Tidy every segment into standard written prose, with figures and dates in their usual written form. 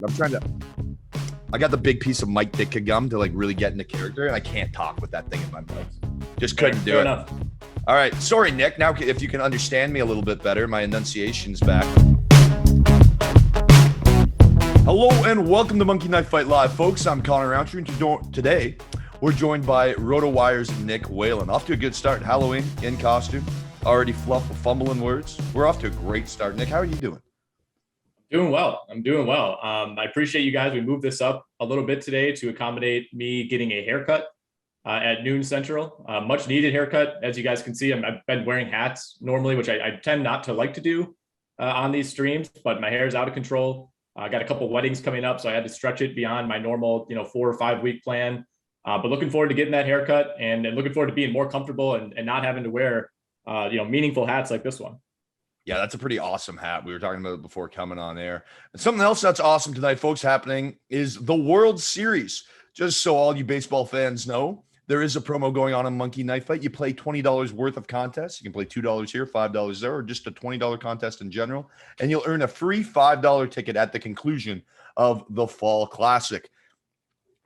I got the big piece of Mike Ditka gum to like really get into character, and I can't talk with that thing in my mouth. Just couldn't do it. Enough. All right. Sorry, Nick. Now, if you can understand me a little bit better, my enunciation's back. Hello and welcome to Monkey Knife Fight Live, folks. I'm Connor Rowntree, and today we're joined by Rotowire's Nick Whalen. Off to a good start. Halloween in costume. Already fumbling words. We're off to a great start. Nick, how are you doing? I'm doing well. I appreciate you guys. We moved this up a little bit today to accommodate me getting a haircut at noon Central. Much needed haircut. As you guys can see, I've been wearing hats normally, which I tend not to like to do on these streams, but my hair is out of control. I got a couple weddings coming up, so I had to stretch it beyond my normal, 4 or 5 week plan. But looking forward to getting that haircut and looking forward to being more comfortable and not having to wear, meaningful hats like this one. Yeah, that's a pretty awesome hat. We were talking about it before coming on air. And something else that's awesome tonight, folks, happening is the World Series. Just so all you baseball fans know, there is a promo going on Monkey Knife Fight. You play $20 worth of contests. You can play $2 here, $5 there, or just a $20 contest in general. And you'll earn a free $5 ticket at the conclusion of the Fall Classic.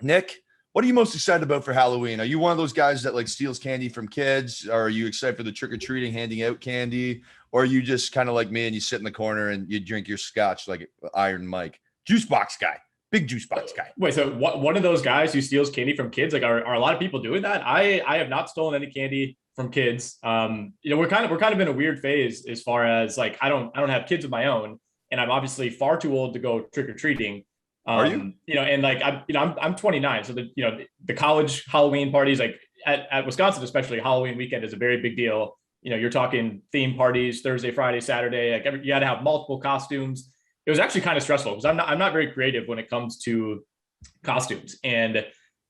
Nick, what are you most excited about for Halloween? Are you one of those guys that like steals candy from kids? Or are you excited for the trick-or-treating, handing out candy? Or are you just kind of like me and you sit in the corner and you drink your scotch like Iron Mike? Juice box guy. Big juice box guy. Wait, so one of those guys who steals candy from kids? Like, are a lot of people doing that? I have not stolen any candy from kids. We're kind of in a weird phase as far as like I don't have kids of my own, and I'm obviously far too old to go trick-or-treating. Are you? And like I'm 29, so the college Halloween parties, like at Wisconsin especially, Halloween weekend is a very big deal. You're talking theme parties Thursday, Friday, Saturday. Like you got to have multiple costumes. It was actually kind of stressful because I'm not very creative when it comes to costumes, and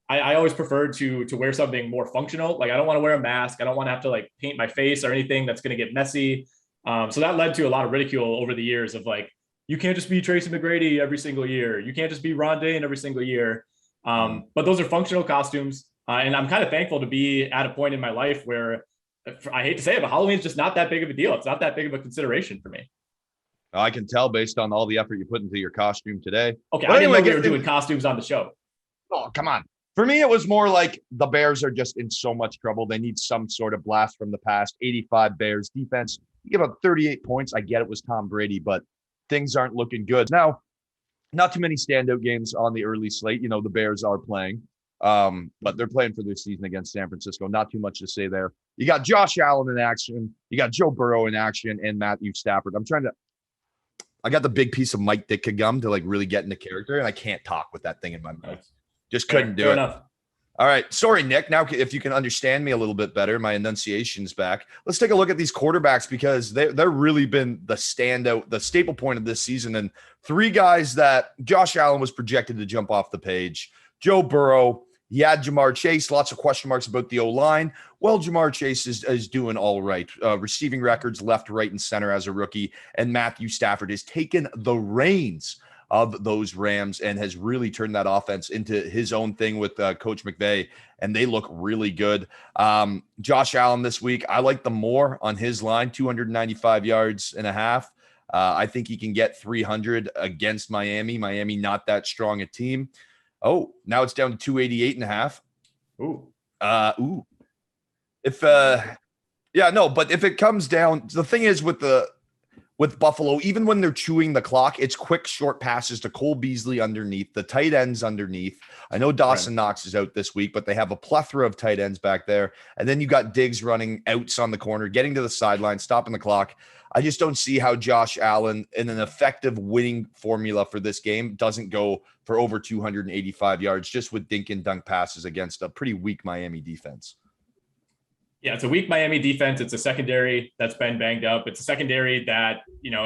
I always prefer to wear something more functional. Like I don't want to wear a mask. I don't want to have to like paint my face or anything that's going to get messy. So that led to a lot of ridicule over the years of like, you can't just be Tracy McGrady every single year. You can't just be Ron Dane every single year. But those are functional costumes, and I'm kind of thankful to be at a point in my life where, I hate to say it, but Halloween is just not that big of a deal. It's not that big of a consideration for me. I can tell based on all the effort you put into your costume today. Okay, but I didn't know we were doing costumes on the show. Oh, come on. For me, it was more like the Bears are just in so much trouble. They need some sort of blast from the past. 85 Bears defense. You give up 38 points. I get it was Tom Brady, but things aren't looking good. Now, not too many standout games on the early slate. The Bears are playing. But they're playing for this season against San Francisco. Not too much to say there. You got Josh Allen in action. You got Joe Burrow in action and Matthew Stafford. I got the big piece of Mike Ditka gum to like really get into character, and I can't talk with that thing in my mouth. Just couldn't do it. Enough. All right. Sorry, Nick. Now, if you can understand me a little bit better, my enunciation's back. Let's take a look at these quarterbacks because they're really been the standout, the staple point of this season. And 3 guys that Josh Allen was projected to jump off the page. Joe Burrow. He had Jamar Chase, lots of question marks about the O-line. Well, Jamar Chase is doing all right. Receiving records left, right, and center as a rookie. And Matthew Stafford has taken the reins of those Rams and has really turned that offense into his own thing with Coach McVay, and they look really good. Josh Allen this week, I like the more on his line, 295 yards and a half. I think he can get 300 against Miami. Miami, not that strong a team. Oh, now it's down to 288 and a half. Ooh. But if it comes down, the thing is with Buffalo, even when they're chewing the clock, it's quick, short passes to Cole Beasley underneath, the tight ends underneath. I know Dawson Knox is out this week, but they have a plethora of tight ends back there. And then you got Diggs running outs on the corner, getting to the sideline, stopping the clock. I just don't see how Josh Allen, in an effective winning formula for this game, doesn't go for over 285 yards just with dink and dunk passes against a pretty weak Miami defense. Yeah, it's a weak Miami defense. It's a secondary that's been banged up. It's a secondary that,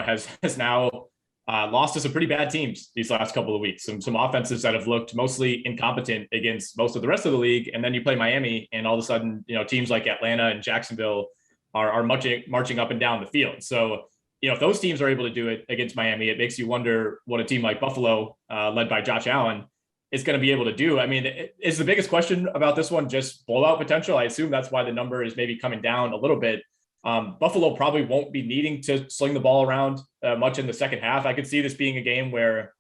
has now lost to some pretty bad teams these last couple of weeks. Some offenses that have looked mostly incompetent against most of the rest of the league. And then you play Miami and all of a sudden, teams like Atlanta and Jacksonville are marching up and down the field. So, if those teams are able to do it against Miami, it makes you wonder what a team like Buffalo, led by Josh Allen, is going to be able to do. I mean, is the biggest question about this one just blowout potential? I assume that's why the number is maybe coming down a little bit. Buffalo probably won't be needing to sling the ball around much in the second half. I could see this being a game where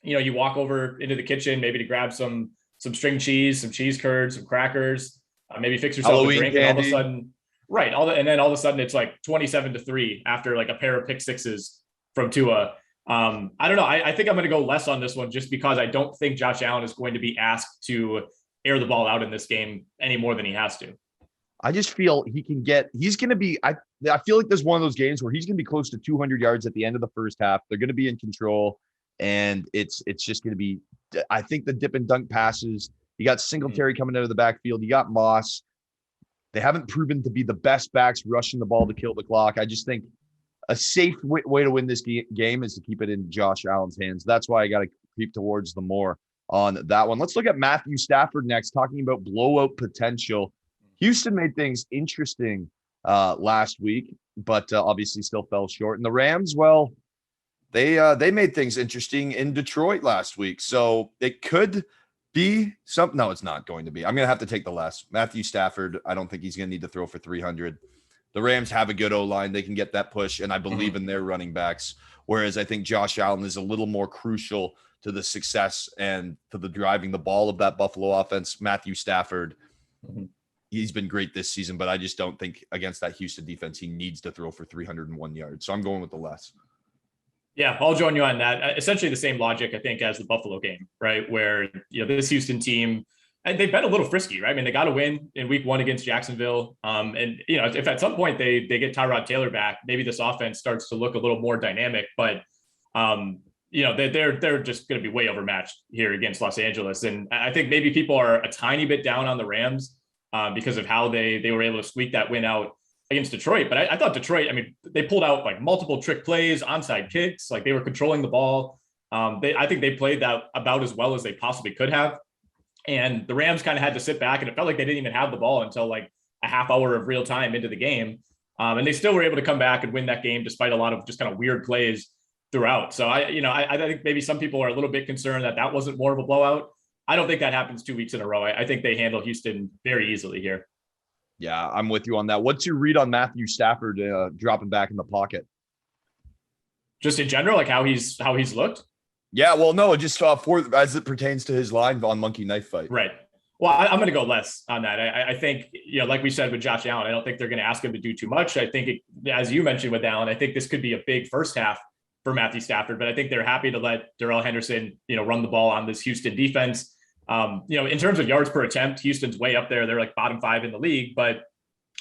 you walk over into the kitchen, maybe to grab some string cheese, some cheese curds, some crackers, maybe fix yourself Halloween a drink, candy. and all of a sudden, right, and then all of a sudden it's like 27-3 after like a pair of pick sixes from Tua. I don't know. I think I'm going to go less on this one just because I don't think Josh Allen is going to be asked to air the ball out in this game any more than he has to. I just feel he's going to be, I feel like there's one of those games where he's going to be close to 200 yards at the end of the first half. They're going to be in control, and it's just going to be, I think, the dip and dunk passes. You got Singletary coming out of the backfield. You got Moss. They haven't proven to be the best backs rushing the ball to kill the clock. I just think a safe way to win this game is to keep it in Josh Allen's hands. That's why I got to creep towards the more on that one. Let's look at Matthew Stafford next, talking about blowout potential. Houston made things interesting last week, but obviously still fell short. And the Rams, well, they made things interesting in Detroit last week. So it could be something. No, it's not going to be. I'm going to have to take the less. Matthew Stafford, I don't think he's going to need to throw for 300. The Rams have a good O-line. They can get that push, and I believe in their running backs. Whereas I think Josh Allen is a little more crucial to the success and to the driving the ball of that Buffalo offense. Matthew Stafford, he's been great this season, but I just don't think against that Houston defense he needs to throw for 301 yards. So I'm going with the less. Yeah, I'll join you on that. Essentially the same logic, I think, as the Buffalo game, right? Where, this Houston team, and they've been a little frisky, right? I mean, they got to win in week 1 against Jacksonville. And, if at some point they get Tyrod Taylor back, maybe this offense starts to look a little more dynamic. But, they're just going to be way overmatched here against Los Angeles. And I think maybe people are a tiny bit down on the Rams because of how they were able to squeak that win out against Detroit. But I thought Detroit, I mean, they pulled out like multiple trick plays, onside kicks, like they were controlling the ball. I think they played that about as well as they possibly could have. And the Rams kind of had to sit back, and it felt like they didn't even have the ball until like a half hour of real time into the game. And they still were able to come back and win that game despite a lot of just kind of weird plays throughout. So I think maybe some people are a little bit concerned that wasn't more of a blowout. I don't think that happens 2 weeks in a row. I think they handle Houston very easily here. Yeah, I'm with you on that. What's your read on Matthew Stafford dropping back in the pocket? Just in general, like how he's looked? Yeah, well, no, just for as it pertains to his line on Monkey Knife Fight. Right. Well, I'm going to go less on that. I think, like we said with Josh Allen, I don't think they're going to ask him to do too much. I think, as you mentioned with Allen, I think this could be a big first half for Matthew Stafford, but I think they're happy to let Darrell Henderson, run the ball on this Houston defense. In terms of yards per attempt, Houston's way up there. They're like bottom 5 in the league, but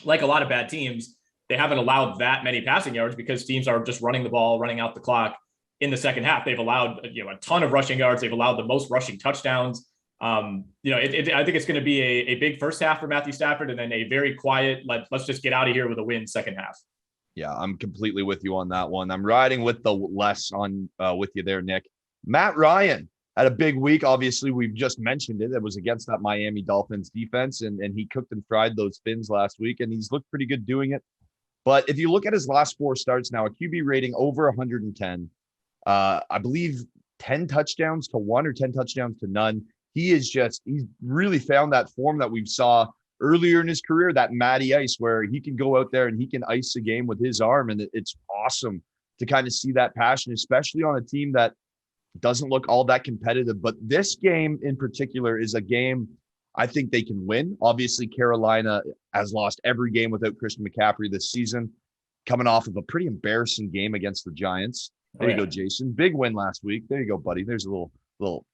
like a lot of bad teams, they haven't allowed that many passing yards because teams are just running the ball, running out the clock in the second half. They've allowed, a ton of rushing yards. They've allowed the most rushing touchdowns. I think it's going to be a big first half for Matthew Stafford and then a very quiet, let's just get out of here with a win second half. Yeah, I'm completely with you on that one. I'm riding with the less on with you there, Nick. Matt Ryan had a big week. Obviously, we've just mentioned it. It was against that Miami Dolphins defense, and he cooked and fried those Fins last week, and he's looked pretty good doing it. But if you look at his last 4 starts now, a QB rating over 110, I believe 10 touchdowns to 1 or 10 touchdowns to none. He's really found that form that we saw earlier in his career, that Matty Ice, where he can go out there and he can ice a game with his arm. And it's awesome to kind of see that passion, especially on a team that doesn't look all that competitive. But this game in particular is a game I think they can win. Obviously, Carolina has lost every game without Christian McCaffrey this season, coming off of a pretty embarrassing game against the Giants. There you go, Jason. Big win last week. There you go, buddy. There's a little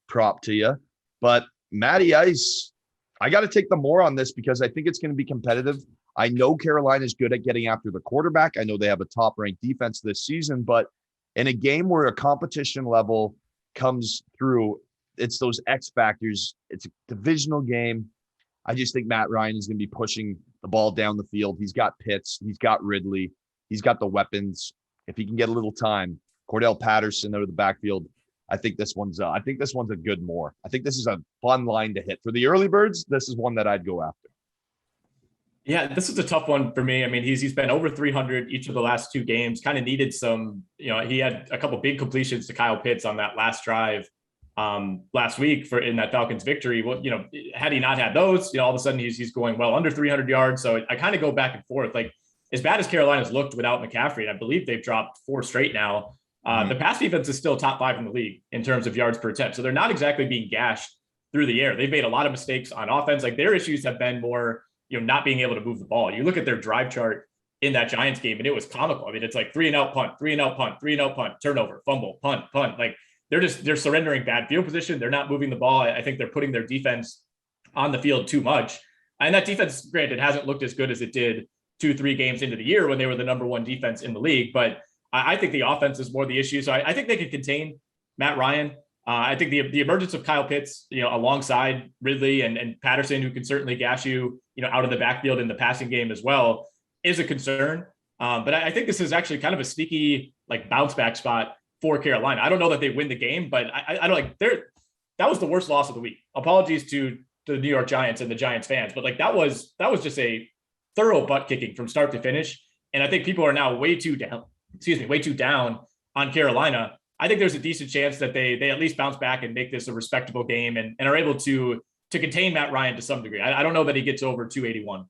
prop to you. But Matty Ice, I got to take the more on this because I think it's going to be competitive. I know Carolina is good at getting after the quarterback. I know they have a top-ranked defense this season, but in a game where a competition level comes through, it's those X factors. It's a divisional game. I just think Matt Ryan is going to be pushing the ball down the field. He's got Pitts. He's got Ridley. He's got the weapons. If he can get a little time, Cordell Patterson out of the backfield, I think this one's a good more. I think this is a fun line to hit. For the early birds, this is one that I'd go after. Yeah, this is a tough one for me. I mean, he's been over 300 each of the last 2 games, kind of needed some, he had a couple big completions to Kyle Pitts on that last drive last week in that Falcons victory. Well, had he not had those, all of a sudden he's going well under 300 yards. So I kind of go back and forth. Like, as bad as Carolina's looked without McCaffrey, I believe they've dropped 4 straight now. The pass defense is still top 5 in the league in terms of yards per attempt. So they're not exactly being gashed through the air. They've made a lot of mistakes on offense. Like their issues have been more, not being able to move the ball. You look at their drive chart in that Giants game, and it was comical. I mean, it's like 3-and-out punt, 3-and-out punt, 3-and-out punt, turnover, fumble, punt. Like they're surrendering bad field position. They're not moving the ball. I think they're putting their defense on the field too much. And that defense, granted, hasn't looked as good as it did 2-3 games into the year when they were the number 1 defense in the league. But I think the offense is more the issue. So I think they can contain Matt Ryan. I think the emergence of Kyle Pitts, alongside Ridley and Patterson, who can certainly gash you, out of the backfield in the passing game as well, is a concern. But I think this is actually kind of a sneaky like bounce back spot for Carolina. I don't know that they win the game, but I don't like that was the worst loss of the week. Apologies to the New York Giants and the Giants fans, but like that was just a thorough butt kicking from start to finish. And I think people are now way too down on Carolina. I think there's a decent chance that they at least bounce back and make this a respectable game and are able to contain Matt Ryan to some degree. I don't know that he gets over 281.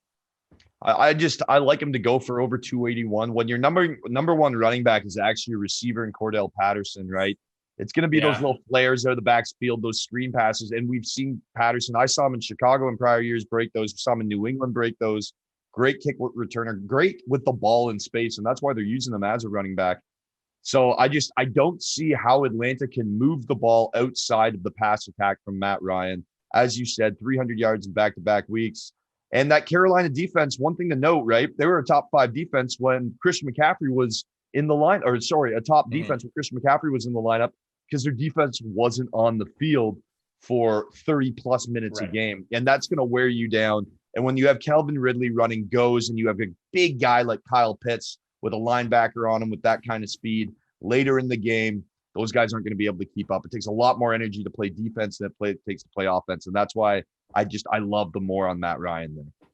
I like him to go for over 281 when your number one running back is actually a receiver in Cordell Patterson, right? It's going to be those little flares out of the backfield, those screen passes. And we've seen Patterson. I saw him in Chicago in prior years break those. We saw him in New England break those. Great kick returner, great with the ball in space. And that's why they're using him as a running back. So I don't see how Atlanta can move the ball outside of the pass attack from Matt Ryan. As you said, 300 yards in back-to-back weeks. And that Carolina defense, one thing to note, right? They were a top 5 defense when Christian McCaffrey was in the line, a top defense when Christian McCaffrey was in the lineup because their defense wasn't on the field for 30 plus minutes a game. And that's going to wear you down. And when you have Calvin Ridley running goes and you have a big guy like Kyle Pitts with a linebacker on him with that kind of speed later in the game, those guys aren't going to be able to keep up. It takes a lot more energy to play defense than it takes to play offense. And that's why I love the more on Matt Ryan there.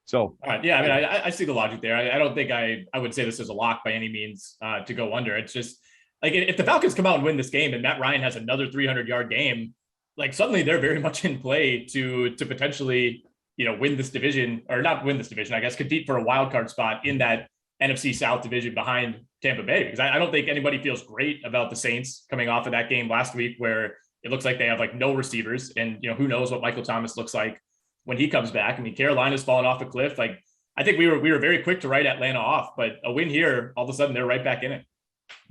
So, all right. Yeah. I mean, I see the logic there. I don't think I would say this is a lock by any means to go under. It's just like, if the Falcons come out and win this game and Matt Ryan has another 300-yard game, like suddenly they're very much in play to potentially, win this division, or not win this division, I guess, compete for a wild card spot in that NFC South division behind Tampa Bay, because I don't think anybody feels great about the Saints coming off of that game last week where it looks like they have like no receivers, and who knows what Michael Thomas looks like when he comes back. I mean, Carolina's fallen off a cliff. Like I think we were very quick to write Atlanta off, but a win here, all of a sudden they're right back in it.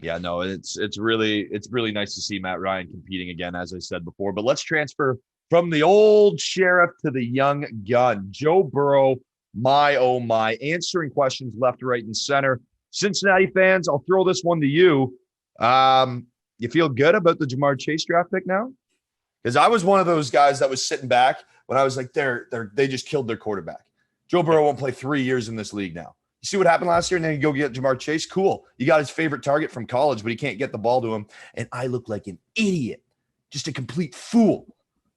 Yeah, no, it's really nice to see Matt Ryan competing again, as I said before. But let's transfer from the old sheriff to the young gun. Joe Burrow, my oh my, answering questions left, right, and center. Cincinnati fans, I'll throw this one to you. You feel good about the Jamar Chase draft pick now? Because I was one of those guys that was sitting back when I was like, they just killed their quarterback. Joe Burrow won't play 3 years in this league now. You see what happened last year, and then you go get Jamar Chase? Cool. You got his favorite target from college, but he can't get the ball to him. And I look like an idiot, just a complete fool.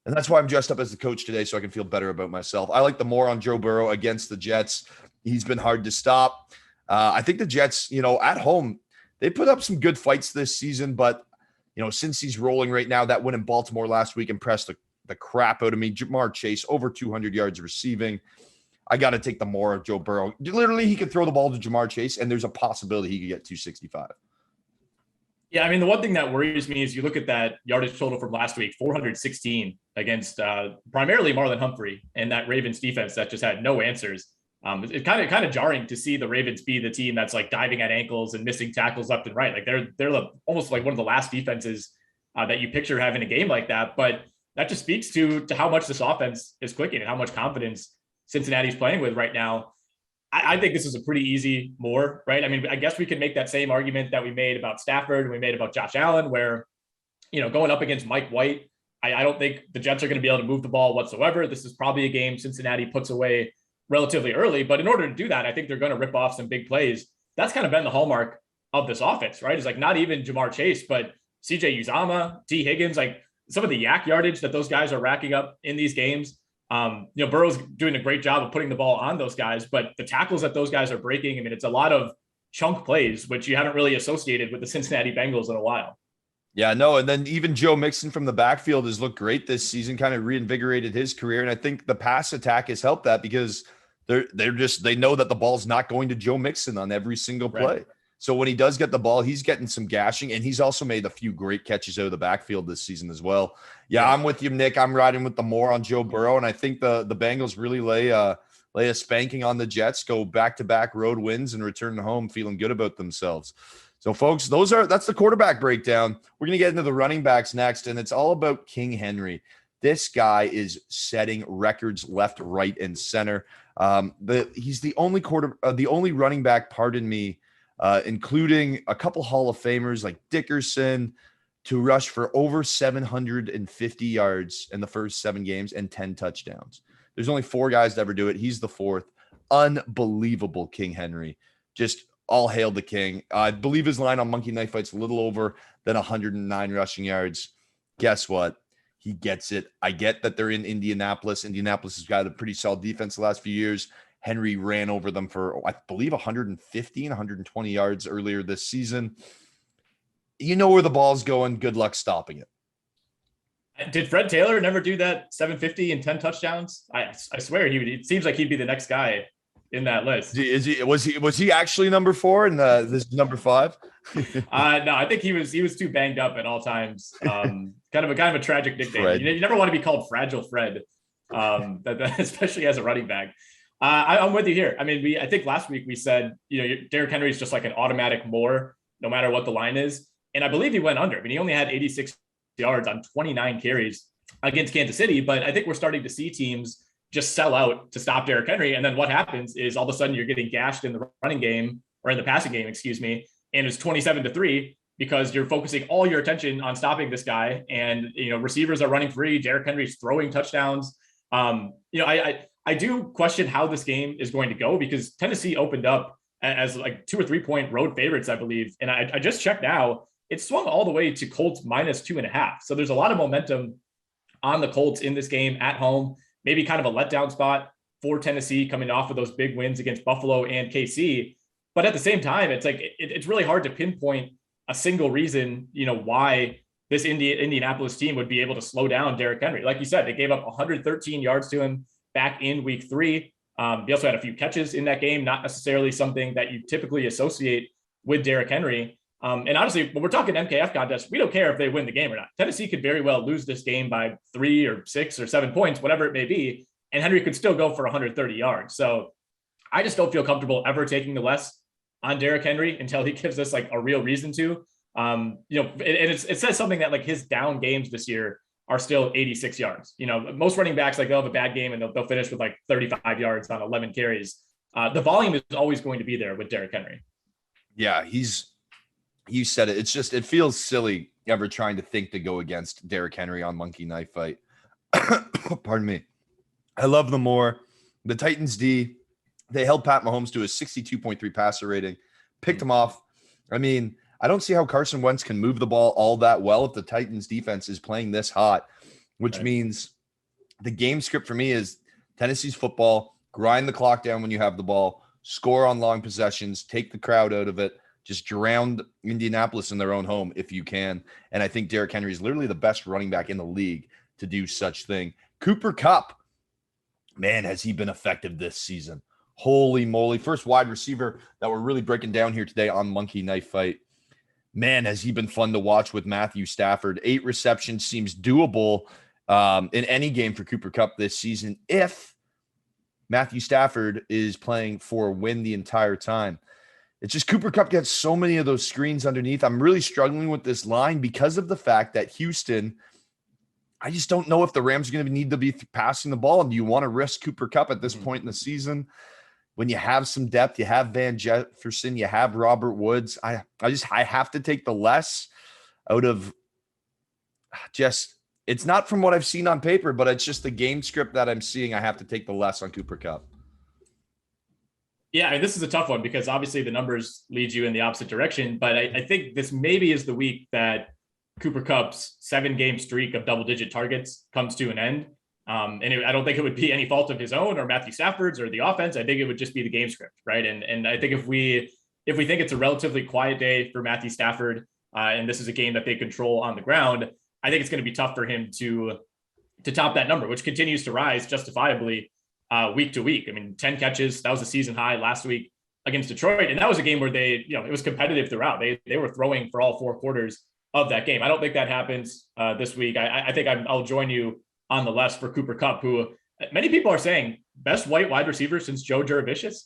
And that's why I'm dressed up as the coach today, so I can feel better about myself. I like the more on Joe Burrow against the Jets. He's been hard to stop. I think the Jets, at home, they put up some good fights this season, but since he's rolling right now, that win in Baltimore last week impressed the crap out of me. Jamar Chase, over 200 yards receiving. I got to take the more of Joe Burrow. Literally, he could throw the ball to Jamar Chase, and there's a possibility he could get 265. Yeah, I mean, the one thing that worries me is you look at that yardage total from last week, 416 against primarily Marlon Humphrey and that Ravens defense that just had no answers. It's kind of jarring to see the Ravens be the team that's like diving at ankles and missing tackles left and right. Like they're almost like one of the last defenses that you picture having a game like that. But that just speaks to how much this offense is clicking and how much confidence Cincinnati's playing with right now. I think this is a pretty easy more, right? I mean, I guess we could make that same argument that we made about Stafford and we made about Josh Allen, where, going up against Mike White, I don't think the Jets are going to be able to move the ball whatsoever. This is probably a game Cincinnati puts away relatively early, but in order to do that, I think they're going to rip off some big plays. That's kind of been the hallmark of this offense, right? It's like not even Jamar Chase, but CJ Uzama, T Higgins, like some of the yak yardage that those guys are racking up in these games. Burrow's doing a great job of putting the ball on those guys, but the tackles that those guys are breaking, I mean, it's a lot of chunk plays, which you haven't really associated with the Cincinnati Bengals in a while. Yeah, no. And then even Joe Mixon from the backfield has looked great this season, kind of reinvigorated his career. And I think the pass attack has helped that because they know that the ball's not going to Joe Mixon on every single play. Right. So when he does get the ball, he's getting some gashing, and he's also made a few great catches out of the backfield this season as well. Yeah, I'm with you, Nick. I'm riding with the more on Joe Burrow, and I think the Bengals really lay a spanking on the Jets, go back-to-back road wins, and return home feeling good about themselves. So, folks, that's the quarterback breakdown. We're going to get into the running backs next, and it's all about King Henry. This guy is setting records left, right, and center. He's the only running back, including a couple Hall of Famers like Dickerson, to rush for over 750 yards in the first 7 games and 10 touchdowns. There's only 4 guys to ever do it. He's the 4th. Unbelievable, King Henry. Just all hail the king. I believe his line on Monkey Knife Fight's a little over than 109 rushing yards. Guess what? He gets it. I get that they're in Indianapolis. Indianapolis has got a pretty solid defense the last few years. Henry ran over them for, I believe, 115, 120 yards earlier this season. You know where the ball's going. Good luck stopping it. Did Fred Taylor never do that 750 and 10 touchdowns? I swear it seems like he'd be the next guy in that list. Was he actually number 4 and this number 5? No, I think he was too banged up at all times. Kind of a tragic nickname. You never want to be called Fragile Fred, especially as a running back. I'm with you here. I mean, I think last week we said, Derrick Henry is just like an automatic more, no matter what the line is. And I believe he went under. I mean, he only had 86 yards on 29 carries against Kansas City, but I think we're starting to see teams just sell out to stop Derrick Henry. And then what happens is all of a sudden you're getting gashed in the running game, or in the passing game, and it's 27-3 because you're focusing all your attention on stopping this guy. And, receivers are running free. Derrick Henry's throwing touchdowns. I do question how this game is going to go, because Tennessee opened up as like 2 or 3 point road favorites, I believe. And I just checked now, it swung all the way to Colts -2.5. So there's a lot of momentum on the Colts in this game at home, maybe kind of a letdown spot for Tennessee coming off of those big wins against Buffalo and KC. But at the same time, it's like, it's really hard to pinpoint a single reason, why this Indianapolis team would be able to slow down Derrick Henry. Like you said, they gave up 113 yards to him back in week 3. He also had a few catches in that game, not necessarily something that you typically associate with Derrick Henry. And honestly, when we're talking MKF contest, we don't care if they win the game or not. Tennessee could very well lose this game by 3 or 6 or 7 points, whatever it may be, and Henry could still go for 130 yards. So I just don't feel comfortable ever taking the less on Derrick Henry until he gives us like a real reason to. It says something that like his down games this year are still 86 yards. Most running backs, like they'll have a bad game and they'll finish with like 35 yards on 11 carries. The volume is always going to be there with Derrick Henry. Yeah, you said it. It's just, it feels silly ever trying to think to go against Derrick Henry on Monkey Knife Fight. Pardon me. I love them more. The Titans D, they held Pat Mahomes to a 62.3 passer rating, picked him off. I mean, I don't see how Carson Wentz can move the ball all that well if the Titans defense is playing this hot, which means the game script for me is Tennessee's football, grind the clock down when you have the ball, score on long possessions, take the crowd out of it, just drown Indianapolis in their own home if you can. And I think Derrick Henry is literally the best running back in the league to do such thing. Cooper Kupp, man, has he been effective this season. Holy moly. First wide receiver that we're really breaking down here today on Monkey Knife Fight. Man, has he been fun to watch with Matthew Stafford. 8 receptions seems doable in any game for Cooper Kupp this season if Matthew Stafford is playing for a win the entire time. It's just Cooper Kupp gets so many of those screens underneath. I'm really struggling with this line because of the fact that Houston, I just don't know if the Rams are going to need to be passing the ball. And do you want to risk Cooper Kupp at this point in the season? When you have some depth, you have Van Jefferson, you have Robert Woods. I have to take the less out of just, it's not from what I've seen on paper, but it's just the game script that I'm seeing. I have to take the less on Cooper Kupp. Yeah, I mean, this is a tough one because obviously the numbers lead you in the opposite direction, but I think this maybe is the week that Cooper Kupp's 7-game streak of double-digit targets comes to an end. I don't think it would be any fault of his own or Matthew Stafford's or the offense. I think it would just be the game script, right? And I think if we think it's a relatively quiet day for Matthew Stafford, and this is a game that they control on the ground, I think it's going to be tough for him to top that number, which continues to rise justifiably week to week. I mean, 10 catches, that was a season high last week. against Detroit. And that was a game where they, it was competitive throughout. They were throwing for all 4 quarters of that game. I don't think that happens this week. I think I'll join you on the list for Cooper Kupp, who many people are saying best white wide receiver since Joe Jurevicius.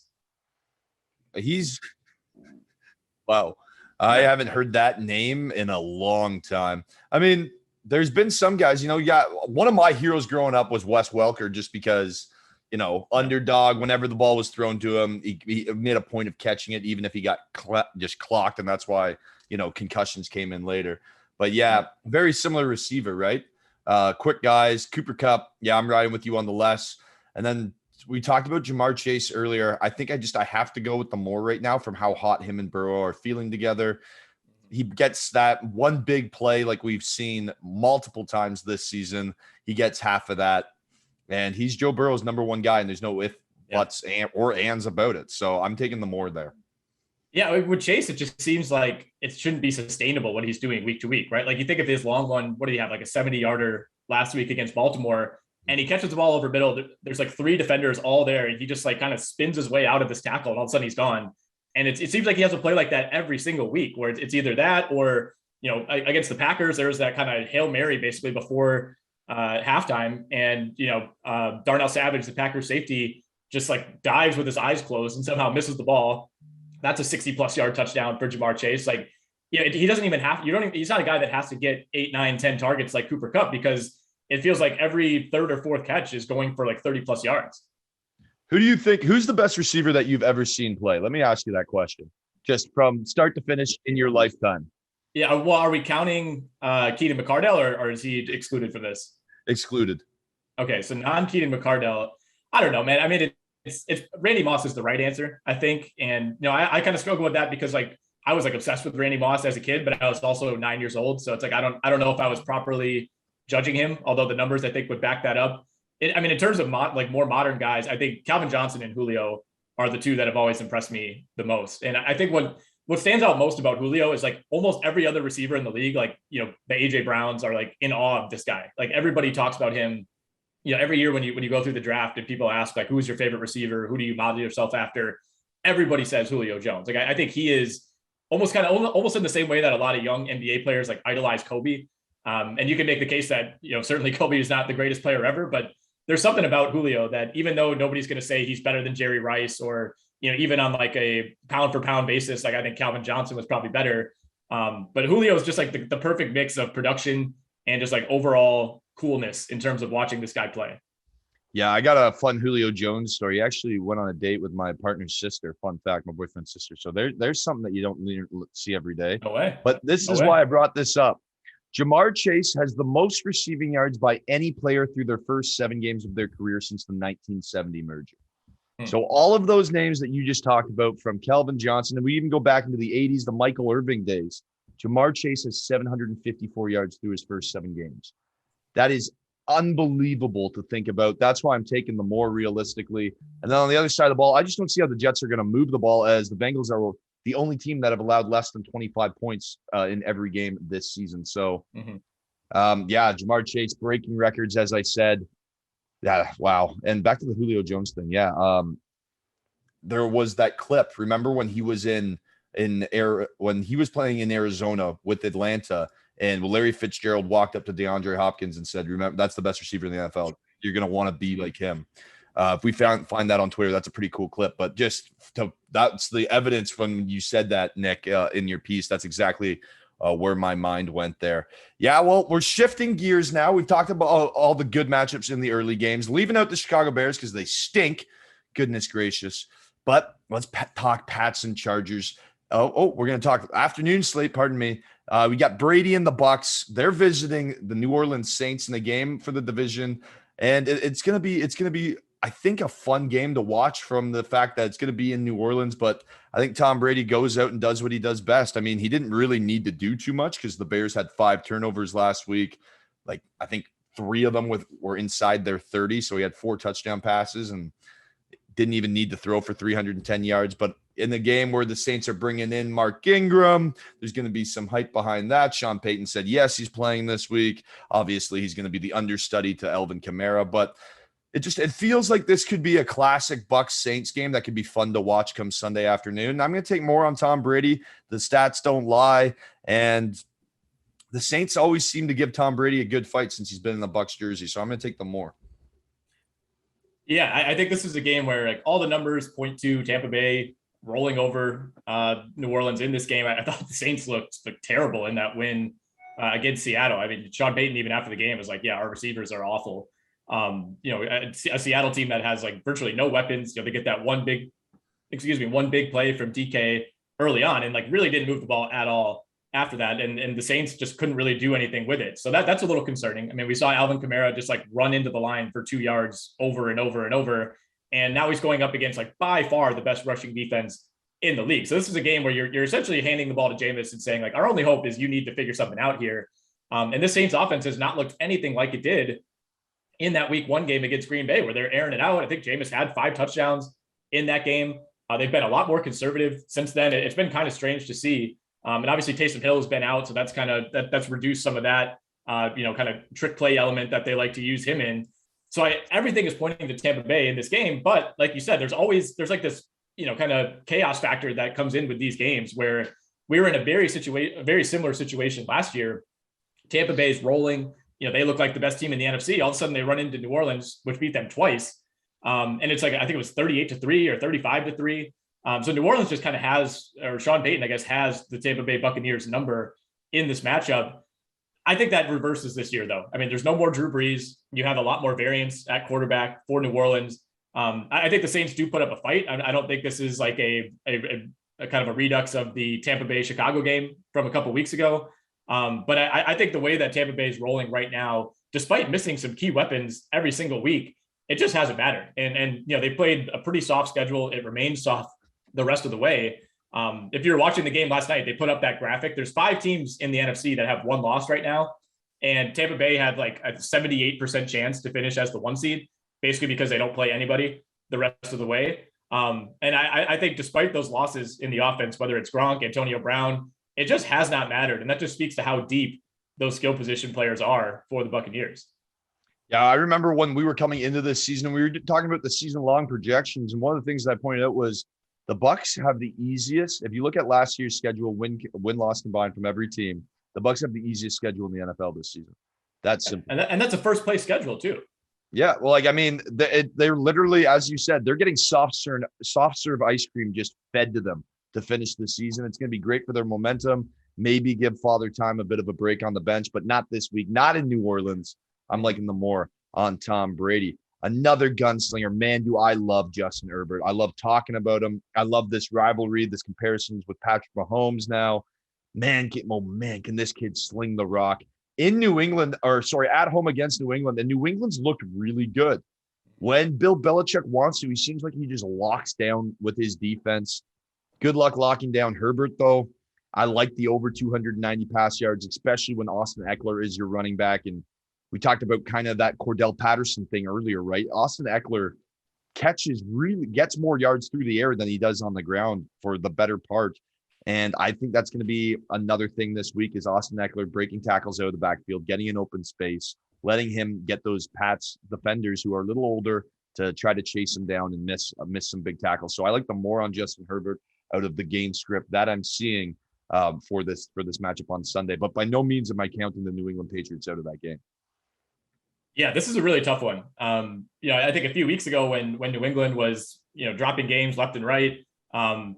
He's wow. I haven't heard that name in a long time. I mean, there's been some guys, you got one of my heroes growing up was Wes Welker, just because, underdog, whenever the ball was thrown to him, he made a point of catching it, even if he got just clocked. And that's why, concussions came in later. But yeah, very similar receiver, right? Quick guys, Cooper Kupp. Yeah, I'm riding with you on the less. And then we talked about Jamar Chase earlier. I think I have to go with the more right now from how hot him and Burrow are feeling together. He gets that one big play like we've seen multiple times this season. He gets half of that. And he's Joe Burrow's number one guy, and there's no if, buts, or ands about it. So I'm taking the more there. Yeah, with Chase, it just seems like it shouldn't be sustainable what he's doing week to week, right? Like you think of his long one, what did he have? Like a 70-yarder last week against Baltimore, and he catches the ball over middle. There's like 3 defenders all there, and he just like kind of spins his way out of this tackle, and all of a sudden he's gone. And it seems like he has to play like that every single week, where it's either that or, against the Packers, there was that kind of Hail Mary basically before halftime. And, Darnell Savage, the Packers safety, just like dives with his eyes closed and somehow misses the ball. That's a 60+ yard touchdown for Jamar Chase. Like, he doesn't even have, he's not a guy that has to get 8, 9, 10 targets like Cooper Kupp, because it feels like every third or fourth catch is going for like 30+ yards. Who do you think, who's the best receiver that you've ever seen play? Let me ask you that question, just from start to finish in your lifetime. Yeah. Well, are we counting Keaton McCardell or is he excluded from this? Excluded. Okay. So non-Keaton McCardell, I don't know, man. I mean, it's Randy Moss is the right answer, I think. And, I kind of struggle with that because like, I was like obsessed with Randy Moss as a kid, but I was also 9 years old. So it's like, I don't know if I was properly judging him, although the numbers I think would back that up. In terms of more modern guys, I think Calvin Johnson and Julio are the two that have always impressed me the most. And I think what stands out most about Julio is like almost every other receiver in the league, like, the AJ Browns are like in awe of this guy. Like everybody talks about him, every year when you go through the draft and people ask like, who's your favorite receiver? Who do you model yourself after? Everybody says Julio Jones. Like I think he is almost in the same way that a lot of young NBA players like idolize Kobe. And you can make the case that, certainly Kobe is not the greatest player ever, but there's something about Julio that even though nobody's going to say he's better than Jerry Rice or, even on like a pound for pound basis, like I think Calvin Johnson was probably better. But Julio is just like the perfect mix of production and just like overall coolness in terms of watching this guy play. Yeah, I got a fun Julio Jones story. He actually went on a date with my partner's sister. Fun fact, my boyfriend's sister. So there's something that you don't see every day. No way. But this is why I brought this up. Jamar Chase has the most receiving yards by any player through their first 7 games of their career since the 1970 merger. So all of those names that you just talked about, from Calvin Johnson, and we even go back into the 80s, the Michael Irving days, Jamar Chase has 754 yards through his first 7 games. That is unbelievable to think about. That's why I'm taking the more realistically. And then on the other side of the ball, I just don't see how the Jets are going to move the ball, as the Bengals are the only team that have allowed less than 25 points in every game this season. So, Jamar Chase breaking records, as I said. Yeah, wow. And back to the Julio Jones thing. Yeah, there was that clip. Remember when he was when he was playing in Arizona with Atlanta, and Larry Fitzgerald walked up to DeAndre Hopkins and said, "Remember, that's the best receiver in the NFL. You're going to want to be like him." If we find that on Twitter, that's a pretty cool clip. But that's the evidence when you said that, Nick, in your piece. That's exactly where my mind went there. Yeah, well, we're shifting gears now. We've talked about all the good matchups in the early games, leaving out the Chicago Bears because they stink. Goodness gracious. But let's talk Pats and Chargers. We're going to talk afternoon slate. Pardon me. We got Brady and the Bucks. They're visiting the New Orleans Saints in a game for the division, and it's going to be, I think, a fun game to watch from the fact that it's going to be in New Orleans. But I think Tom Brady goes out and does what he does best. I mean, he didn't really need to do too much because the Bears had 5 turnovers last week. Like, I think 3 of them were inside their 30. So he had 4 touchdown passes and didn't even need to throw for 310 yards. But in the game where the Saints are bringing in Mark Ingram, there's going to be some hype behind that. Sean Payton said, yes, he's playing this week. Obviously, he's going to be the understudy to Elvin Kamara. But it feels like this could be a classic Bucks Saints game that could be fun to watch come Sunday afternoon. I'm going to take more on Tom Brady. The stats don't lie, and the Saints always seem to give Tom Brady a good fight since he's been in the Bucks jersey. So I'm going to take them more. Yeah, I think this is a game where like all the numbers point to Tampa Bay rolling over New Orleans in this game. I thought the Saints looked terrible in that win against Seattle. I mean, Sean Payton, even after the game, was like, yeah, our receivers are awful. A Seattle team that has like virtually no weapons. They get that one big play from DK early on and like really didn't move the ball at all after that. And the Saints just couldn't really do anything with it. So that's a little concerning. I mean, we saw Alvin Kamara just like run into the line for 2 yards over and over and over. And now he's going up against like by far the best rushing defense in the league. So this is a game where you're essentially handing the ball to Jameis and saying like, our only hope is you need to figure something out here. And this Saints offense has not looked anything like it did in that week 1 game against Green Bay, where they're airing it out. I think Jameis had 5 touchdowns in that game. They've been a lot more conservative since then. It's been kind of strange to see. And obviously Taysom Hill has been out. So that's that's reduced some of that, kind of trick play element that they like to use him in. So everything is pointing to Tampa Bay in this game. But like you said, there's like this, kind of chaos factor that comes in with these games where we were in a very similar situation last year. Tampa Bay is rolling. They look like the best team in the NFC. All of a sudden they run into New Orleans, which beat them twice. And it's like, I think it was 38-3 or 35-3. So New Orleans just kind of has, or Sean Payton, I guess, has the Tampa Bay Buccaneers number in this matchup. I think that reverses this year, though. I mean, there's no more Drew Brees. You have a lot more variance at quarterback for New Orleans. I think the Saints do put up a fight. I don't think this is like a kind of a redux of the Tampa Bay Chicago game from a couple of weeks ago. But I think the way that Tampa Bay is rolling right now, despite missing some key weapons every single week, it just hasn't mattered. And they played a pretty soft schedule. It remains soft the rest of the way. If you're watching the game last night, they put up that graphic. There's 5 teams in the NFC that have 1 loss right now. And Tampa Bay had like a 78% chance to finish as the 1 seed, basically because they don't play anybody the rest of the way. And I think despite those losses in the offense, whether it's Gronk, Antonio Brown, it just has not mattered. And that just speaks to how deep those skill position players are for the Buccaneers. Yeah, I remember when we were coming into this season, we were talking about the season-long projections. And one of the things that I pointed out was the Bucs have the easiest. If you look at last year's schedule, win-loss combined from every team, the Bucs have the easiest schedule in the NFL this season. That's simple. And that's a first-place schedule, too. Yeah, well, like, I mean, they're literally, as you said, they're getting soft serve ice cream just fed to them to finish the season. It's going to be great for their momentum. Maybe give Father Time a bit of a break on the bench, but not this week, not in New Orleans. I'm liking them more on Tom Brady. Another gunslinger. Man, do I love Justin Herbert. I love talking about him. I love this rivalry, this comparisons with Patrick Mahomes now. Man, can this kid sling the rock? In New England, at home against New England, and New England's looked really good. When Bill Belichick wants to, he seems like he just locks down with his defense. Good luck locking down Herbert, though. I like the over 290 pass yards, especially when Austin Eckler is your running back. And we talked about kind of that Cordell Patterson thing earlier, right? Austin Eckler gets more yards through the air than he does on the ground for the better part. And I think that's going to be another thing this week is Austin Eckler breaking tackles out of the backfield, getting an open space, letting him get those Pats defenders who are a little older to try to chase him down and miss some big tackles. So I like the more on Justin Herbert out of the game script that I'm seeing for this matchup on Sunday. But by no means am I counting the New England Patriots out of that game. Yeah, this is a really tough one. I think a few weeks ago when New England was, dropping games left and right, and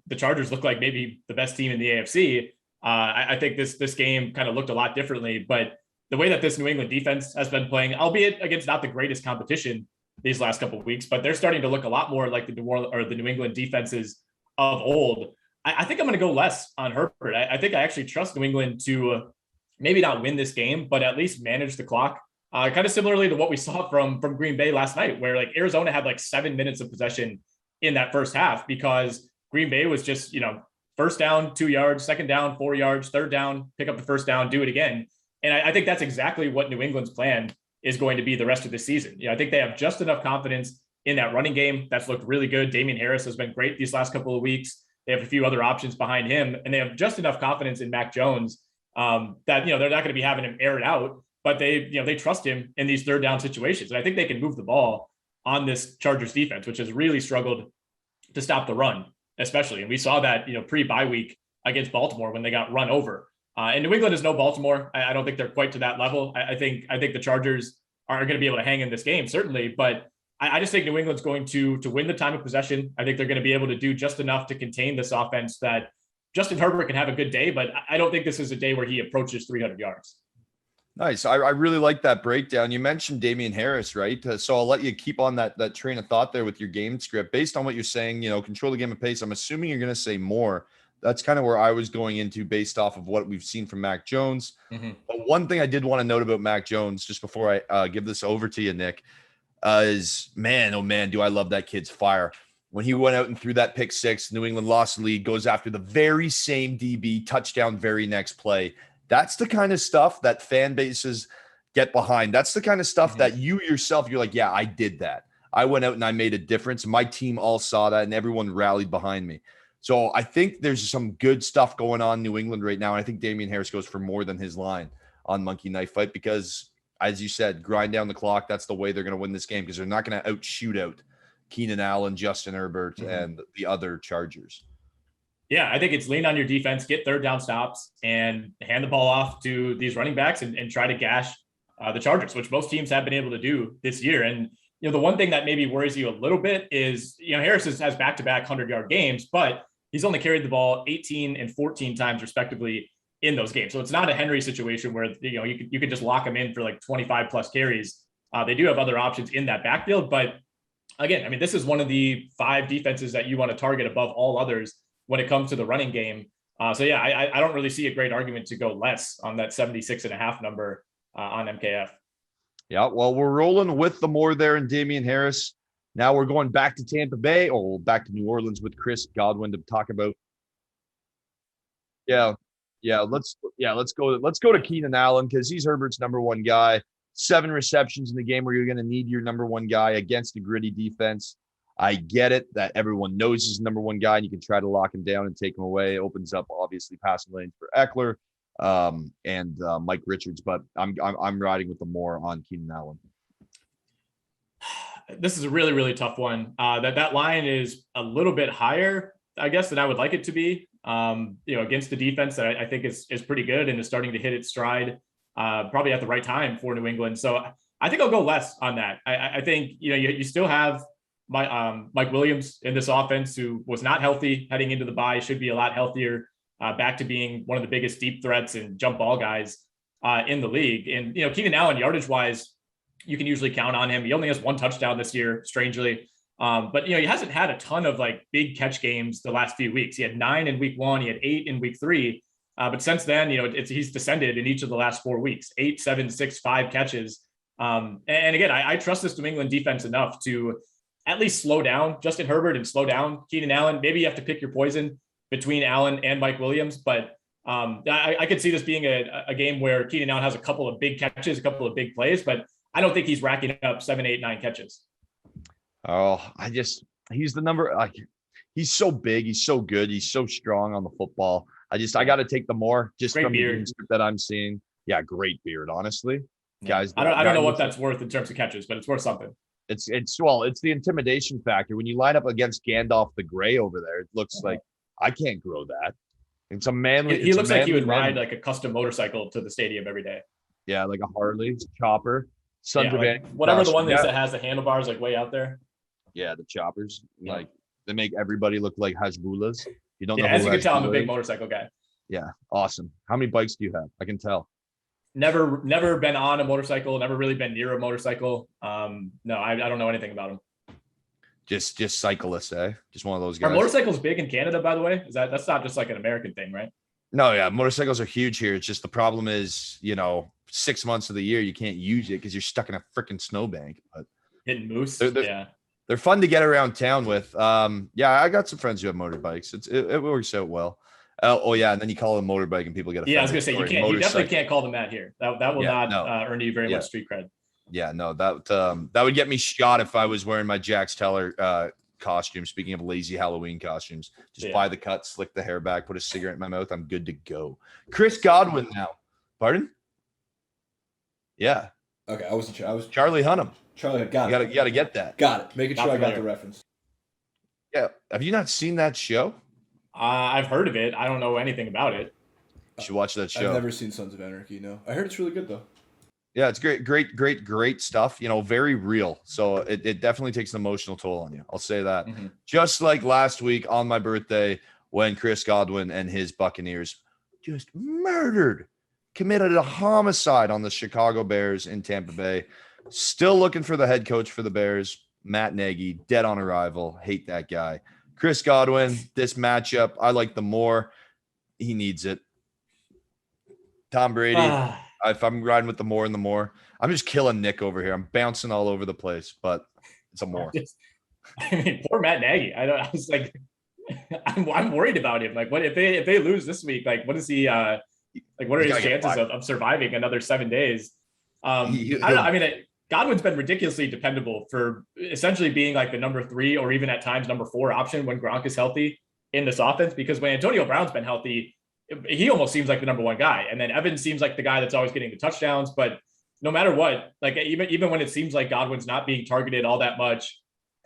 the Chargers looked like maybe the best team in the AFC. I think this game kind of looked a lot differently, but the way that this New England defense has been playing, albeit against not the greatest competition these last couple of weeks, but they're starting to look a lot more like the New England defenses of old. I think I'm going to go less on Herbert. I think I actually trust New England to maybe not win this game, but at least manage the clock. Kind of similarly to what we saw from Green Bay last night, where like Arizona had like 7 minutes of possession in that first half because Green Bay was just, first down, 2 yards, second down, 4 yards, third down, pick up the first down, do it again. And I think that's exactly what New England's plan is going to be the rest of the season. I think they have just enough confidence in that running game. That's looked really good. Damian Harris has been great these last couple of weeks. They have a few other options behind him, and they have just enough confidence in Mac Jones that, they're not going to be having him air it out. but they trust him in these third down situations. And I think they can move the ball on this Chargers defense, which has really struggled to stop the run, especially. And we saw that, pre-bye week against Baltimore when they got run over. And New England is no Baltimore. I don't think they're quite to that level. I think the Chargers are going to be able to hang in this game, certainly. But I just think New England's going to win the time of possession. I think they're going to be able to do just enough to contain this offense that Justin Herbert can have a good day, but I don't think this is a day where he approaches 300 yards. Nice. I really like that breakdown. You mentioned Damian Harris, right? So I'll let you keep on that train of thought there with your game script. Based on what you're saying, control the game of pace. I'm assuming you're going to say more. That's kind of where I was going into based off of what we've seen from Mac Jones. Mm-hmm. But one thing I did want to note about Mac Jones, just before I give this over to you, Nick, is man, oh man, do I love that kid's fire. When he went out and threw that pick six, New England lost the lead, goes after the very same DB, touchdown very next play. That's the kind of stuff that fan bases get behind. That's the kind of stuff that you yourself, you're like, yeah, I did that. I went out and I made a difference. My team all saw that and everyone rallied behind me. So I think there's some good stuff going on in New England right now. And I think Damian Harris goes for more than his line on Monkey Knife Fight because, as you said, grind down the clock. That's the way they're going to win this game because they're not going to outshoot out Keenan Allen, Justin Herbert, and the other Chargers. Yeah, I think it's lean on your defense, get third down stops, and hand the ball off to these running backs and try to gash the Chargers, which most teams have been able to do this year. And, the one thing that maybe worries you a little bit is, Harris has back-to-back 100-yard games, but he's only carried the ball 18 and 14 times respectively in those games. So it's not a Henry situation where, you could just lock him in for like 25 plus carries. They do have other options in that backfield, but again, this is one of the 5 defenses that you want to target above all others when it comes to the running game. So yeah, I don't really see a great argument to go less on that 76.5 number on MKF. Yeah, well, we're rolling with the more there and Damian Harris. Now we're going back to Tampa Bay or back to New Orleans with Chris Godwin to talk about. Let's go to Keenan Allen because he's Herbert's number one guy. 7 receptions in the game where you're going to need your number one guy against a gritty defense. I get it that everyone knows he's the number one guy and you can try to lock him down and take him away. It opens up obviously passing lanes for Eckler and Mike Richards, but I'm riding with the more on Keenan Allen. This is a really, really tough one. That line is a little bit higher, I guess, than I would like it to be. Against the defense that I think is pretty good and is starting to hit its stride, probably at the right time for New England. So I think I'll go less on that. I think you still have Mike Williams in this offense, who was not healthy heading into the bye, should be a lot healthier, back to being one of the biggest deep threats and jump ball guys in the league. And, Keenan Allen, yardage wise, you can usually count on him. He only has 1 touchdown this year, strangely. But, he hasn't had a ton of like big catch games the last few weeks. He had 9 in week 1, he had 8 in week 3. But since then, he's descended in each of the last 4 weeks, 8, 7, 6, 5 catches. And again, I trust this New England defense enough to at least slow down Justin Herbert and slow down Keenan Allen. Maybe you have to pick your poison between Allen and Mike Williams, but I could see this being a game where Keenan Allen has a couple of big catches, a couple of big plays, but I don't think he's racking up 7, 8, 9 catches. Oh, he's the number. He's so big. He's so good. He's so strong on the football. I got to take the more just great from beard. the script that I'm seeing. Yeah, great beard, honestly. Yeah. Guys, I don't know what that's worth in terms of catches, but it's worth something. It's the intimidation factor. When you line up against Gandalf the Gray over there, it looks like I can't grow that. It's a manly. He looks like he would ride like a custom motorcycle to the stadium every day. Yeah, like a Harley, chopper, whatever the one that has the handlebars like way out there. Yeah, the choppers. Yeah. Like they make everybody look like Hashbulas. You don't know. As you can tell, I'm a big motorcycle guy. Yeah, awesome. How many bikes do you have? I can tell. Never been on a motorcycle. Never really been near a motorcycle. No, I don't know anything about them. Just cyclists, eh? Just one of those guys. Are motorcycles big in Canada, by the way? That's not just like an American thing, right? No, yeah, motorcycles are huge here. It's just the problem is, 6 months of the year you can't use it because you're stuck in a freaking snowbank. But hitting moose, they're fun to get around town with. I got some friends who have motorbikes. It works out well. And then you call them motorbike and people get offended. Yeah, I was gonna say you definitely can't call them that here. That will earn you very much street cred. Yeah, no, that would get me shot if I was wearing my Jax Teller costume. Speaking of lazy Halloween costumes, just buy the cut, slick the hair back, put a cigarette in my mouth. I'm good to go. Chris Godwin now. Pardon? Yeah, Okay, I wasn't sure. I was Charlie Hunnam. Charlie. Got You got to get that. Got it. Making Not sure I got familiar. the reference. Yeah. Have you not seen that show? I've heard of it. I don't know anything about it. You should watch that show. I've never seen Sons of Anarchy. No, I heard it's really good though. Yeah, it's great stuff. Very real. So it definitely takes an emotional toll on you. I'll say that. Mm-hmm. Just like last week on my birthday, when Chris Godwin and his Buccaneers just committed a homicide on the Chicago Bears in Tampa Bay. Still looking for the head coach for the Bears, Matt Nagy, dead on arrival. Hate that guy. Chris Godwin, this matchup, I like the more. He needs it. Tom Brady, if I'm riding with the more and the more, I'm just killing Nick over here. I'm bouncing all over the place, but it's a more. Poor Matt Nagy. I was like, I'm worried about him. Like, what if they lose this week? Like, what is he? What are his chances of surviving another 7 days? I don't know. I mean, Godwin's been ridiculously dependable for essentially being like the number 3 or even at times number 4 option when Gronk is healthy in this offense. Because when Antonio Brown's been healthy, he almost seems like the number 1 guy, and then Evans seems like the guy that's always getting the touchdowns. But no matter what, like even when it seems like Godwin's not being targeted all that much,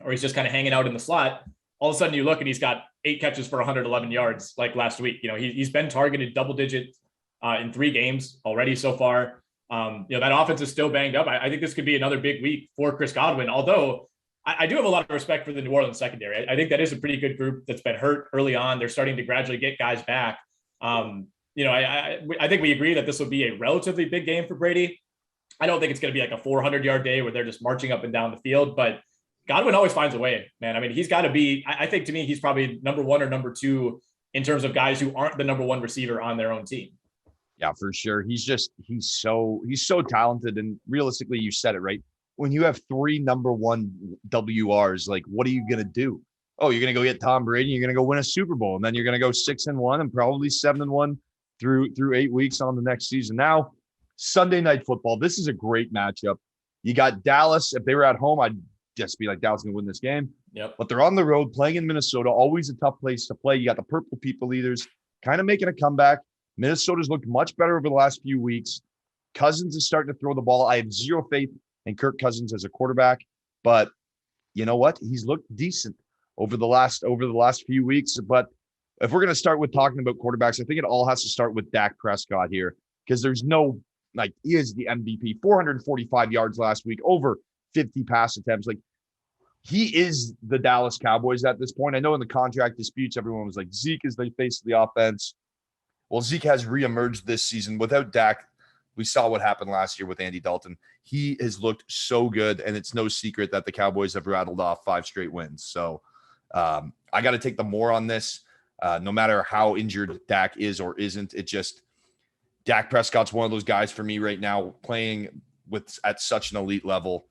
or he's just kind of hanging out in the slot, all of a sudden you look and he's got 8 catches for 111 yards like last week. He's been targeted double digit in 3 games already so far. That offense is still banged up. I think this could be another big week for Chris Godwin, although I do have a lot of respect for the New Orleans secondary. I think that is a pretty good group that's been hurt early on. They're starting to gradually get guys back. I think we agree that this will be a relatively big game for Brady. I don't think it's going to be like a 400-yard day where they're just marching up and down the field, but Godwin always finds a way, man. I mean, he's got to be, I think to me, he's probably number 1 or number 2 in terms of guys who aren't the number 1 receiver on their own team. Yeah, for sure. He's so talented. And realistically, you said it right. When you have 3 number 1 WRs, like, what are you going to do? Oh, you're going to go get Tom Brady. You're going to go win a Super Bowl. And then you're going to go 6-1 and probably 7-1 through 8 weeks on the next season. Now, Sunday Night Football. This is a great matchup. You got Dallas. If they were at home, I'd just be like, Dallas going to win this game. Yep. But they're on the road playing in Minnesota. Always a tough place to play. You got the Purple People Eaters kind of making a comeback. Minnesota's looked much better over the last few weeks. Cousins is starting to throw the ball. I have zero faith in Kirk Cousins as a quarterback, but you know what? He's looked decent over the last few weeks. But if we're going to start with talking about quarterbacks, I think it all has to start with Dak Prescott here, because there's no, like, he is the MVP. 445 yards last week, over 50 pass attempts. Like, he is the Dallas Cowboys at this point. I know in the contract disputes, everyone was like, Zeke is the face of the offense. Well, Zeke has reemerged this season. Without Dak, we saw what happened last year with Andy Dalton. He has looked so good, and it's no secret that the Cowboys have rattled off 5 straight wins. So I got to take the more on this. No matter how injured Dak is or isn't, Dak Prescott's one of those guys for me right now, playing at such an elite level.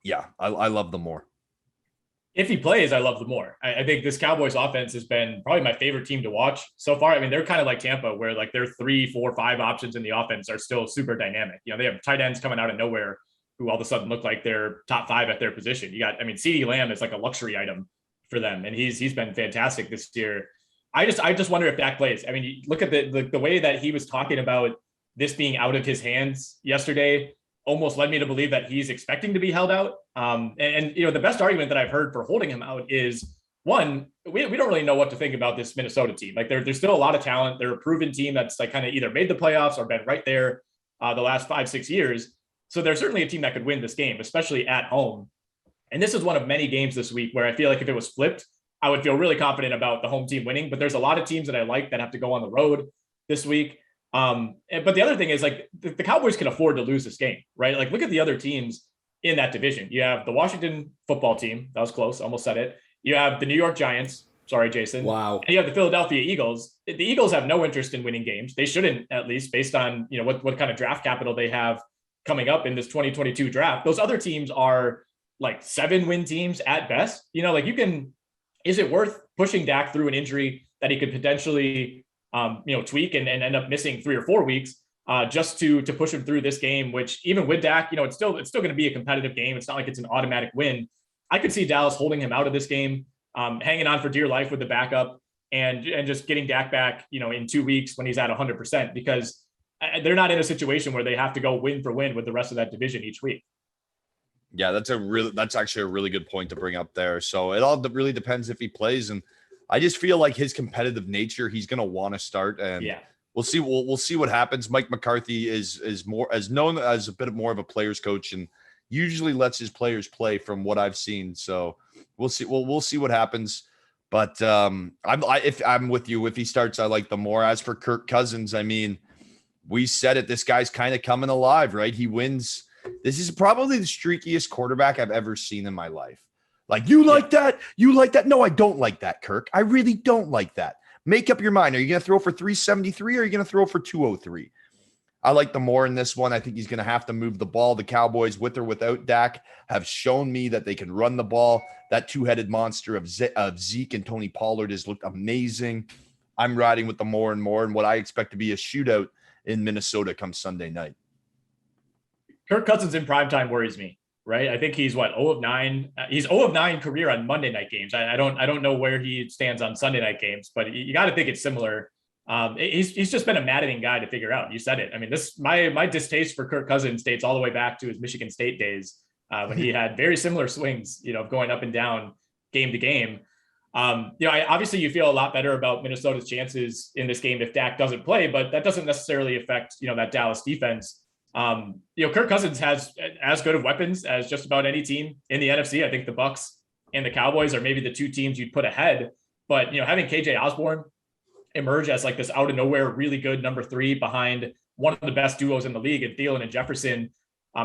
Yeah, I love the more. If he plays, I love the more. I think this Cowboys offense has been probably my favorite team to watch so far. I mean, they're kind of like Tampa, where like their 3, 4, 5 options in the offense are still super dynamic. They have tight ends coming out of nowhere who all of a sudden look like they're top 5 at their position. CeeDee Lamb is like a luxury item for them, and he's been fantastic this year. I just wonder if Dak plays. I mean, you look at the way that he was talking about this being out of his hands yesterday, almost led me to believe that he's expecting to be held out. The best argument that I've heard for holding him out is, one, we don't really know what to think about this Minnesota team. Like there's still a lot of talent. They're a proven team that's like kind of either made the playoffs or been right there the last 5-6 years. So they're certainly a team that could win this game, especially at home. And this is one of many games this week where I feel like if it was flipped, I would feel really confident about the home team winning. But there's a lot of teams that I like that have to go on the road this week. But the other thing is, like, the Cowboys can afford to lose this game, right? Like, look at the other teams in that division. You have the Washington football team. That was close. Almost said it. You have the New York Giants. Sorry, Jason. Wow. And you have the Philadelphia Eagles. The Eagles have no interest in winning games. They shouldn't, at least based on, what kind of draft capital they have coming up in this 2022 draft. Those other teams are like 7-win teams at best. Is it worth pushing Dak through an injury that he could potentially tweak and end up missing 3 or 4 weeks just to push him through this game, which even with Dak, it's still going to be a competitive game. It's not like it's an automatic win. I could see Dallas holding him out of this game, hanging on for dear life with the backup and just getting Dak back, in 2 weeks when he's at 100%, because they're not in a situation where they have to go win for win with the rest of that division each week. Yeah, that's actually a really good point to bring up there. So it all really depends if he plays, and I just feel like his competitive nature, he's going to want to start, and we'll see. We'll see what happens. Mike McCarthy is more as known as a bit more of a player's coach, and usually lets his players play from what I've seen. So we'll see. We'll see what happens. But if I'm with you, if he starts, I like the more. As for Kirk Cousins, I mean, we said it. This guy's kind of coming alive, right? He wins. This is probably the streakiest quarterback I've ever seen in my life. Like, you like that? You like that? No, I don't like that, Kirk. I really don't like that. Make up your mind. Are you going to throw for 373 or are you going to throw for 203? I like the more in this one. I think he's going to have to move the ball. The Cowboys, with or without Dak, have shown me that they can run the ball. That two-headed monster of Zeke and Tony Pollard has looked amazing. I'm riding with the more and more, and what I expect to be a shootout in Minnesota come Sunday night. Kirk Cousins in primetime worries me, right? I think he's 0 of 9. He's 0 of 9 career on Monday night games. I don't know where he stands on Sunday night games, but you got to think it's similar. He's just been a maddening guy to figure out. You said it. I mean, my distaste for Kirk Cousins dates all the way back to his Michigan State days when he had very similar swings, going up and down game to game. Obviously you feel a lot better about Minnesota's chances in this game if Dak doesn't play, but that doesn't necessarily affect, that Dallas defense. Kirk Cousins has as good of weapons as just about any team in the NFC. I think the Bucks and the Cowboys are maybe the two teams you'd put ahead, but having KJ Osborne emerge as like this out of nowhere, really good number 3 behind one of the best duos in the league, and Thielen and Jefferson.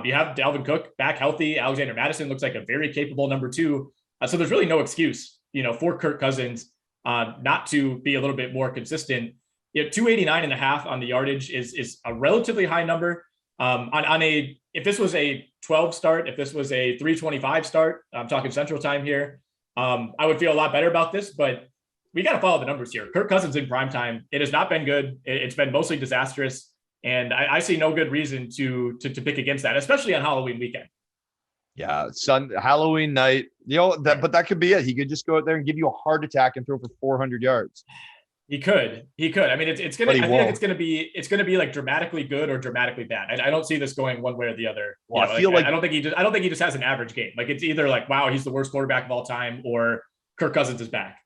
You have Dalvin Cook back healthy. Alexander Mattison looks like a very capable number 2. So there's really no excuse, for Kirk Cousins not to be a little bit more consistent. 289.5 on the yardage is a relatively high number. If this was a 12 start, if this was a 325 start, I'm talking Central Time here, I would feel a lot better about this, but we got to follow the numbers here. Kirk Cousins in primetime, it has not been good. It's been mostly disastrous. And I see no good reason to pick against that, especially on Halloween weekend. Yeah, Halloween night, but that could be it. He could just go out there and give you a heart attack and throw for 400 yards. He could. I mean, it's gonna. I feel like it's gonna be like dramatically good or dramatically bad. I don't see this going one way or the other. Well, I don't think he just has an average game. Like, it's either like, wow, he's the worst quarterback of all time, or Kirk Cousins is back.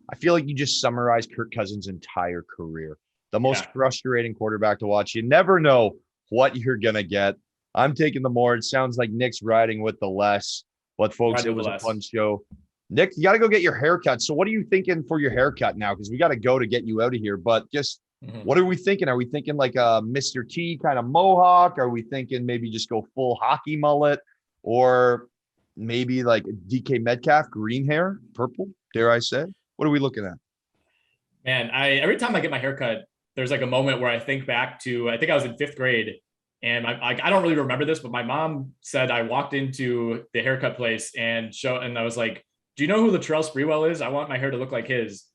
I feel like you just summarized Kirk Cousins' entire career. The most frustrating quarterback to watch. You never know what you're gonna get. I'm taking the more. It sounds like Nick's riding with the less. But folks, it was a fun show. Nick, you got to go get your haircut. So what are you thinking for your haircut now? Because we got to go to get you out of here. But just what are we thinking? Are we thinking like a Mr. T kind of mohawk? Are we thinking maybe just go full hockey mullet? Or maybe like DK Metcalf, green hair, purple, dare I say? What are we looking at? Man, every time I get my haircut, there's like a moment where I think back to, I think I was in 5th grade. And I don't really remember this, but my mom said I walked into the haircut place and I was like, do you know who Latrell Sprewell is? I want my hair to look like his.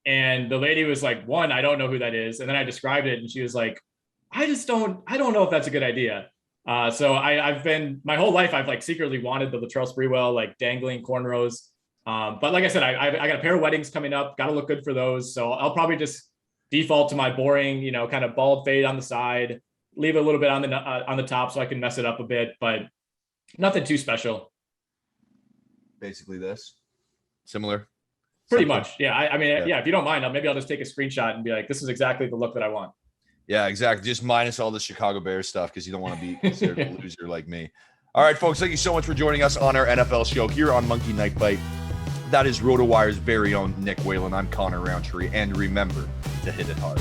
And the lady was like, one, I don't know who that is. And then I described it and she was like, I don't know if that's a good idea. So I've been, my whole life, I've like secretly wanted the Latrell Sprewell, like dangling cornrows. But like I said, I got a pair of weddings coming up, got to look good for those. So I'll probably just default to my boring, kind of bald fade on the side, leave a little bit on the top so I can mess it up a bit, but nothing too special. Basically this. Similar. Pretty much. Yeah. I mean, if you don't mind, maybe I'll just take a screenshot and be like, this is exactly the look that I want. Yeah, exactly. Just minus all the Chicago Bears stuff because you don't want to be considered a loser like me. All right, folks, thank you so much for joining us on our NFL show here on Monkey Night Bite. That is Rotowire's very own Nick Whalen. I'm Connor Rowntree. And remember to hit it hard.